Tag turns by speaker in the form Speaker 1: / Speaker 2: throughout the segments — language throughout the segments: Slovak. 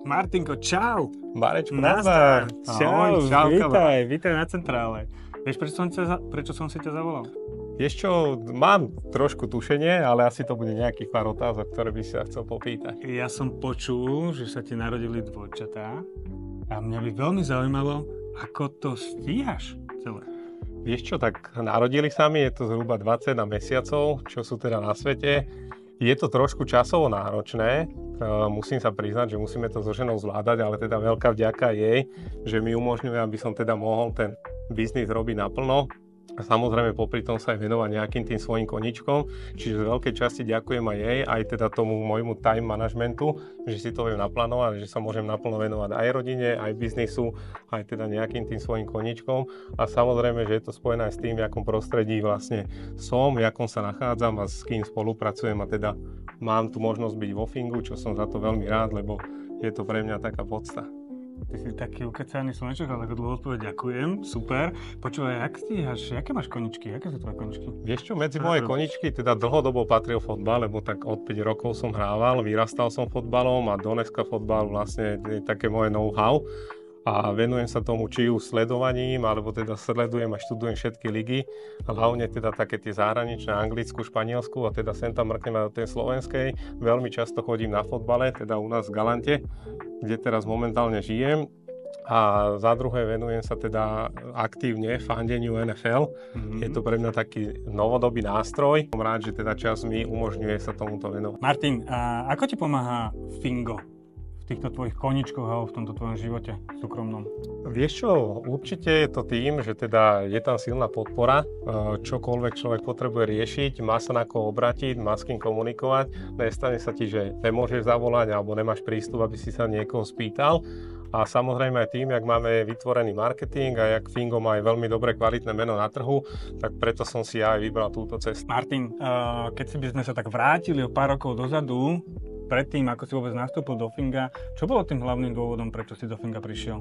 Speaker 1: Martinko, čau.
Speaker 2: Marečku,
Speaker 1: Nazdar.
Speaker 2: Čau,
Speaker 1: Vítaj na centrále. Vieš, prečo som si ťa zavolal?
Speaker 2: Vieš čo, mám trošku tušenie, ale asi to bude nejakých pár otázok, ktoré by si sa chcel popýtať.
Speaker 1: Ja som počul, že sa ti narodili dvojčatá a mňa by veľmi zaujímalo, ako to stíhaš celé.
Speaker 2: Vieš čo, tak narodili sa mi, je to zhruba 21 mesiacov, čo sú teda na svete. Je to trošku časovo náročné, musím sa priznať, že musíme to so ženou zvládať, ale teda veľká vďaka jej, že mi umožňuje, aby som teda mohol ten biznis robiť naplno. A samozrejme popri tom sa aj venovať nejakým tým svojim koničkom, čiže z veľkej časti ďakujem aj jej, aj teda tomu môjmu time managementu, že si to viem naplánovať, že sa môžem naplno venovať aj rodine, aj biznisu, aj teda nejakým tým svojim koničkom a samozrejme, že je to spojené aj s tým, v akom prostredí vlastne som, v akom sa nachádzam a s kým spolupracujem a teda mám tu možnosť byť vo Fingu, čo som za to veľmi rád, lebo je to pre mňa taká podsta.
Speaker 1: Ty si taký ukecaný slnečok, ale ako dlho odpoveď ďakujem, super. Počúvaj, jak stíhaš, aké máš koničky, aké sú tvoje koničky?
Speaker 2: Vieš čo, medzi moje koničky teda dlhodobo patril fotbal, lebo tak od 5 rokov som hrával, vyrastal som fotbalom a dneska fotbal vlastne je také moje know-how. A venujem sa tomu či už sledovaním, alebo teda sledujem a študujem všetky ligy, hlavne teda také tie zahraničné, Anglicku, Španielsku a teda sem tam mrknem aj do tej slovenskej. Veľmi často chodím na fotbale, teda u nás v Galante, kde teraz momentálne žijem. A za druhé venujem sa teda aktívne fandeniu NFL. Je to pre mňa taký novodobý nástroj. Som rád, že teda čas mi umožňuje sa tomuto venovať.
Speaker 1: Martin, a ako ti pomáha Fingo v týchto tvojich koničkoch alebo v tomto tvojom živote súkromnom?
Speaker 2: Vieš čo, určite je to tým, že teda je tam silná podpora, čokoľvek človek potrebuje riešiť, má sa na koho obrátiť, má s kým komunikovať, nestane sa ti, že nemôžeš zavolať alebo nemáš prístup, aby si sa niekoho spýtal. A samozrejme aj tým, jak máme vytvorený marketing a jak Fingo má aj veľmi dobré kvalitné meno na trhu, tak preto som si aj vybral túto cestu.
Speaker 1: Martin, keď si by sme sa tak vrátili o pár rokov dozadu, predtým, ako si vôbec nastúpil do Finga, čo bolo tým hlavným dôvodom, prečo si do Finga prišiel?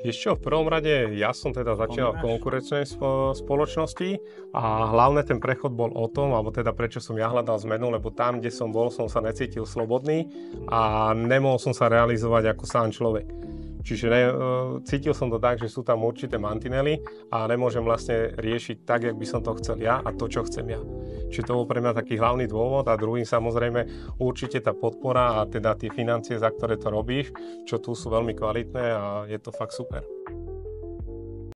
Speaker 2: Vieš čo, v prvom rade ja som teda začal v konkurenčnej spoločnosti a hlavne ten prechod bol o tom, alebo teda prečo som ja hľadal zmenu, lebo tam, kde som bol, som sa necítil slobodný a nemohol som sa realizovať ako sám človek. Čiže cítil som to tak, že sú tam určité mantinely a nemôžem vlastne riešiť tak, jak by som to chcel ja a to, čo chcem ja. Čiže to bol pre mňa taký hlavný dôvod a druhým samozrejme určite tá podpora a teda tie financie, za ktoré to robíš, čo tu sú veľmi kvalitné a je to fakt super.